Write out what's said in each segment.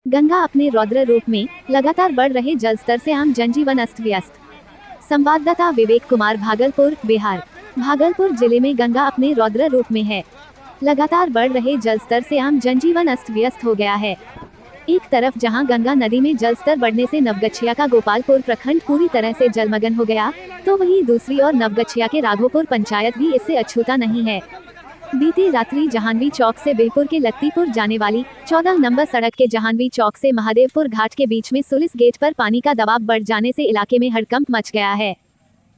गंगा अपने रौद्र रूप में लगातार बढ़ रहे जलस्तर से आम जनजीवन अस्त व्यस्त। संवाददाता विवेक कुमार, भागलपुर, बिहार। भागलपुर जिले में गंगा अपने रौद्र रूप में है। लगातार बढ़ रहे जलस्तर से आम जनजीवन अस्त व्यस्त हो गया है। एक तरफ जहां गंगा नदी में जलस्तर बढ़ने से नवगछिया का गोपालपुर प्रखंड पूरी तरह से जलमग्न हो गया, तो वहीं दूसरी ओर नवगछिया के राघोपुर पंचायत भी इससे अछूता नहीं है। बीती रात्रि जहानवी चौक से बिहपुर के लत्तीपुर जाने वाली 14 नंबर सड़क के जहानवी चौक से महादेवपुर घाट के बीच में सुलिस गेट पर पानी का दबाव बढ़ जाने से इलाके में हड़कंप मच गया है।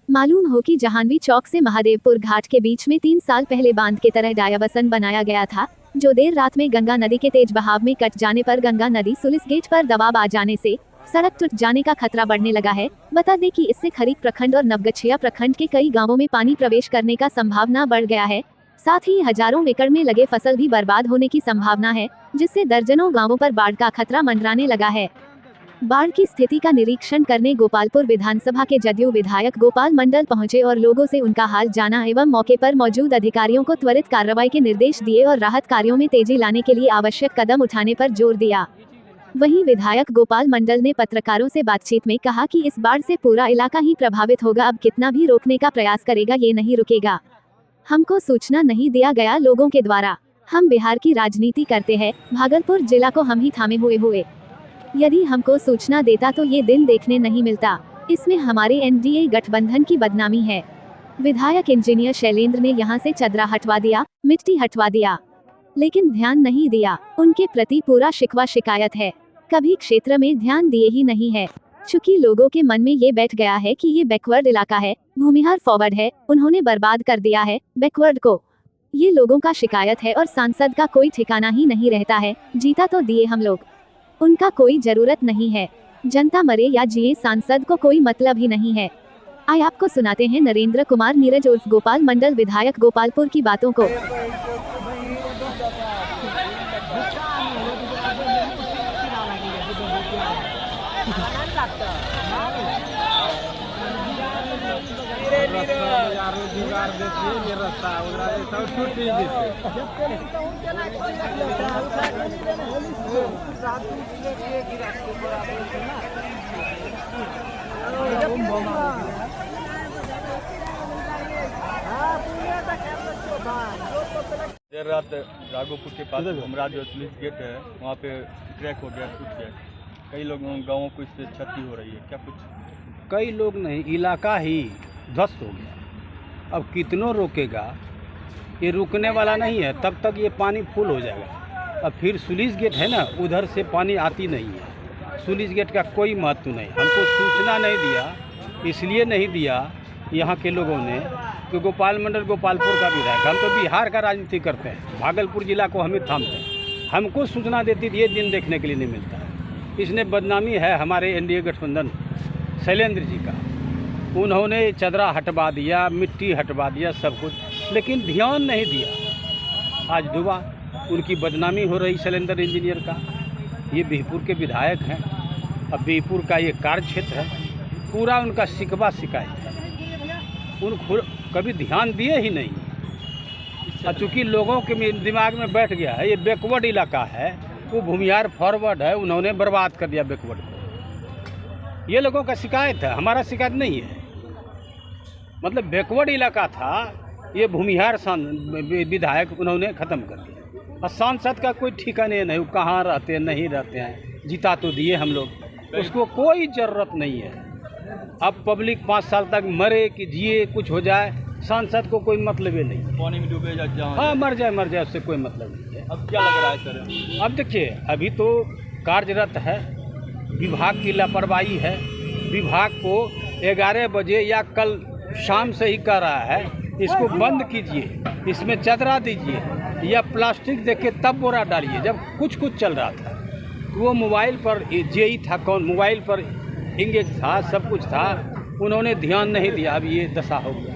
मालूम हो कि जहानवी चौक से महादेवपुर घाट के बीच में 3 साल पहले बांध के तरह डायाबसन बनाया गया था, जो देर रात में गंगा नदी के तेज बहाव में कट जाने पर गंगा नदी सुलिस गेट पर दबाव आ जाने से सड़क टूट जाने का खतरा बढ़ने लगा है। बता दें कि इससे खरीक प्रखंड और नवगछिया प्रखंड के कई गाँवों में पानी प्रवेश करने का संभावना बढ़ गया है। साथ ही हजारों एकड़ में लगे फसल भी बर्बाद होने की संभावना है, जिससे दर्जनों गांवों पर बाढ़ का खतरा मंडराने लगा है। बाढ़ की स्थिति का निरीक्षण करने गोपालपुर विधानसभा के जदयू विधायक गोपाल मंडल पहुंचे और लोगों से उनका हाल जाना एवं मौके पर मौजूद अधिकारियों को त्वरित कार्रवाई के निर्देश दिए और राहत कार्यों में तेजी लाने के लिए आवश्यक कदम उठाने पर जोर दिया। वहीं विधायक गोपाल मंडल ने पत्रकारों से बातचीत में कहा कि इस बाढ़ से पूरा इलाका ही प्रभावित होगा। अब कितना भी रोकने का प्रयास करेगा, ये नहीं रुकेगा। हमको सूचना नहीं दिया गया लोगों के द्वारा। हम बिहार की राजनीति करते हैं, भागलपुर जिला को हम ही थामे हुए। यदि हमको सूचना देता तो ये दिन देखने नहीं मिलता। इसमें हमारे एनडीए गठबंधन की बदनामी है। विधायक इंजीनियर शैलेंद्र ने यहाँ से चदरा हटवा दिया, मिट्टी हटवा दिया, लेकिन ध्यान नहीं दिया। उनके प्रति पूरा शिकवा शिकायत है, कभी क्षेत्र में ध्यान दिए ही नहीं है। चूंकि लोगों के मन में ये बैठ गया है कि ये बैकवर्ड इलाका है, भूमिहार फॉरवर्ड है, उन्होंने बर्बाद कर दिया है बैकवर्ड को। ये लोगों का शिकायत है और सांसद का कोई ठिकाना ही नहीं रहता है। जीता तो दिए हम लोग, उनका कोई जरूरत नहीं है। जनता मरे या जिए, सांसद को कोई मतलब ही नहीं है। आइए आपको सुनाते हैं नरेंद्र कुमार नीरज उर्फ गोपाल मंडल विधायक गोपालपुर की बातों को। देर रात राघोपुर के पास हमारा जो स्लूइस गेट है वहाँ पे क्रैक हो गया, टूट गया। कई लोगों गाँवों को इससे क्षति हो रही है। क्या कुछ? कई लोग नहीं, इलाका ही ध्वस्त हो गया। अब कितनों रोकेगा, ये रुकने वाला नहीं है। तब तक ये पानी फुल हो जाएगा। अब फिर सुलिस गेट है ना, उधर से पानी आती नहीं है। सुलिस गेट का कोई महत्व नहीं। हमको सूचना नहीं दिया, इसलिए नहीं दिया यहाँ के लोगों ने कि गोपाल मंडल गोपालपुर का विधायक, हम तो बिहार का राजनीति करते हैं, भागलपुर जिला को हम ही थामते हैं। हमको सूचना देती थी, ये दिन देखने के लिए नहीं मिलता। इसने बदनामी है हमारे एनडीए गठबंधन शैलेंद्र जी का। उन्होंने चदरा हटवा दिया, मिट्टी हटवा दिया, सब कुछ, लेकिन ध्यान नहीं दिया। आज डूबा, उनकी बदनामी हो रही शैलेंद्र इंजीनियर का। ये बिहपुर के विधायक हैं, अब बिहपुर का ये कार्य क्षेत्र है, पूरा उनका शिकवा शिकायत है। उन कभी ध्यान दिए ही नहीं। और चूँकि लोगों के दिमाग में बैठ गया है ये बैकवर्ड इलाका है, वो भूमिहार फॉरवर्ड है, उन्होंने बर्बाद कर दिया बैकवर्ड को। ये लोगों का शिकायत है, हमारा शिकायत नहीं है। मतलब बैकवर्ड इलाका था, ये भूमिहार विधायक उन्होंने ख़त्म कर दिया। और सांसद का कोई ठिकाने नहीं, वो कहाँ रहते हैं नहीं रहते हैं। जीता तो दिए हम लोग, उसको कोई ज़रूरत नहीं है। अब पब्लिक 5 साल तक मरे कि जिए, कुछ हो जाए, सांसद को कोई मतलब ही नहीं। पानी में डूबे जाए, हाँ मर जाए, उससे कोई मतलब नहीं है। अब क्या लग रहा है सर? अब देखिए, अभी तो कार्यरत है, विभाग की लापरवाही है। विभाग को 11 बजे या कल शाम से ही कह रहा है इसको बंद कीजिए, इसमें चदरा दीजिए या प्लास्टिक देके तब बोरा डालिए। जब कुछ चल रहा था तो वो मोबाइल पर जेई था, कौन मोबाइल पर इंगेज था, सब कुछ था, उन्होंने ध्यान नहीं दिया। अब ये दशा हो गया।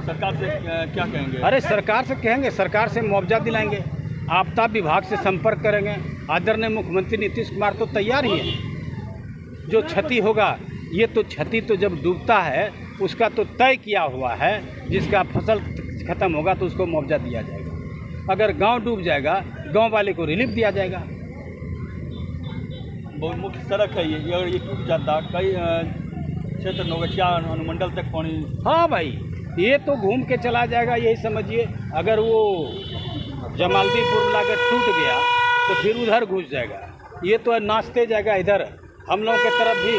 सरकार से क्या कहेंगे? अरे सरकार से कहेंगे, सरकार से मुआवजा दिलाएंगे, आपदा विभाग से संपर्क करेंगे। आदरणीय मुख्यमंत्री नीतीश कुमार तो तैयार ही है। जो क्षति होगा, ये तो क्षति तो जब डूबता है उसका तो तय किया हुआ है। जिसका फसल खत्म होगा तो उसको मुआवजा दिया जाएगा। अगर गांव डूब जाएगा, गांव वाले को रिलीफ दिया जाएगा। बहुत मुख्य सड़क है ये, अगर ये टूट जाता कई क्षेत्र नौगछिया अनुमंडल तक पानी। हाँ भाई, ये तो घूम के चला जाएगा, यही समझिए। अगर वो जमालदीपुर लागत टूट गया तो फिर उधर घुस जाएगा। ये तो नाचते जाएगा इधर, हम लोग के तरफ भी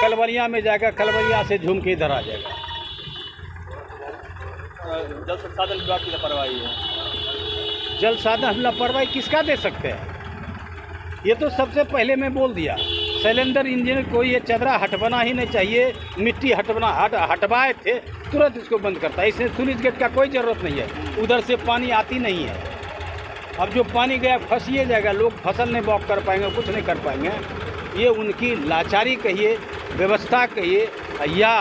कलवरिया में जाएगा, कलवरिया से झूम के इधर आ जाएगा। जल संसाधन विभाग की लापरवाही है। जल साधन लापरवाही किसका दे सकते हैं? ये तो सबसे पहले मैं बोल दिया, सिलेंडर इंजन को ये चदरा हटवाना ही नहीं चाहिए। मिट्टी हटवाए थे, तुरंत इसको बंद करता है। इसमें स्लूइस गेट का कोई ज़रूरत नहीं है, उधर से पानी आती नहीं है। अब जो पानी गया फंसिए जाएगा, लोग फसल नहीं बॉक कर पाएंगे, कुछ नहीं कर पाएंगे। ये उनकी लाचारी कहिए, व्यवस्था कहिए, या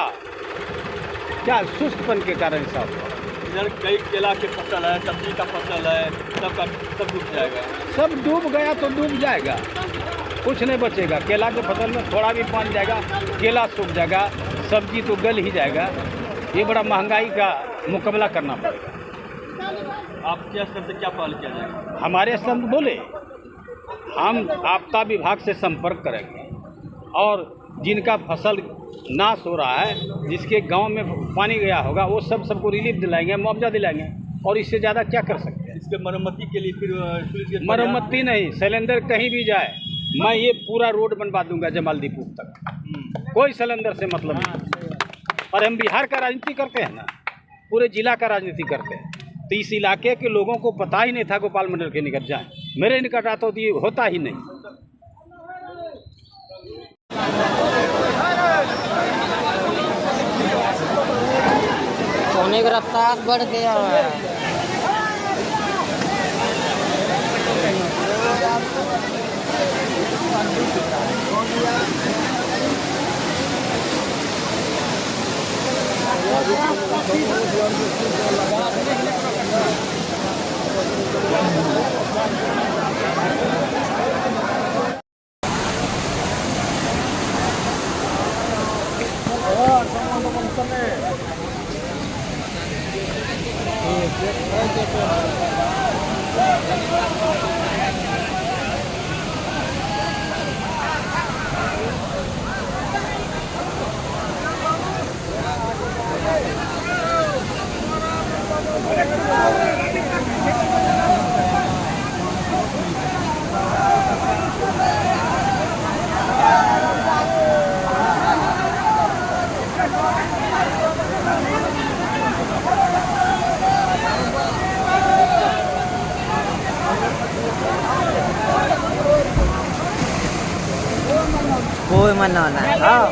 क्या सुस्तपन के कारण ऐसा हुआ। इधर कई केला के फसल है, सब्जी का फसल है, सब डूब जाएगा। सब डूब गया तो डूब जाएगा, कुछ नहीं बचेगा। केला के फसल में थोड़ा भी पानी जाएगा, केला सूख जाएगा, सब्जी तो गल ही जाएगा। ये बड़ा महंगाई का मुकाबला करना पड़ेगा। आपके स्तर से क्या पहल किया जाएगा? हमारे स्तर में बोले, हम आपदा विभाग से संपर्क करेंगे और जिनका फसल नाश हो रहा है, जिसके गांव में पानी गया होगा, वो सबको रिलीफ दिलाएंगे, मुआवजा दिलाएंगे। और इससे ज़्यादा क्या कर सकते हैं? इसके मरम्मती के लिए फिर मरम्मति नहीं, सिलेंडर कहीं भी जाए, मैं ये पूरा रोड बनवा दूंगा जमालदीपुर तक, कोई सिलेंडर से मतलब नहीं। और हम बिहार का राजनीति करते हैं ना, पूरे जिला का राजनीति करते हैं, तो इस इलाके के लोगों को पता ही नहीं था गोपाल मंडल के निकट जाए। मेरे निकट आता तो ये होता ही नहीं। सोने की रफ्तार बढ़ गया है। कोई मना नहीं। हाँ।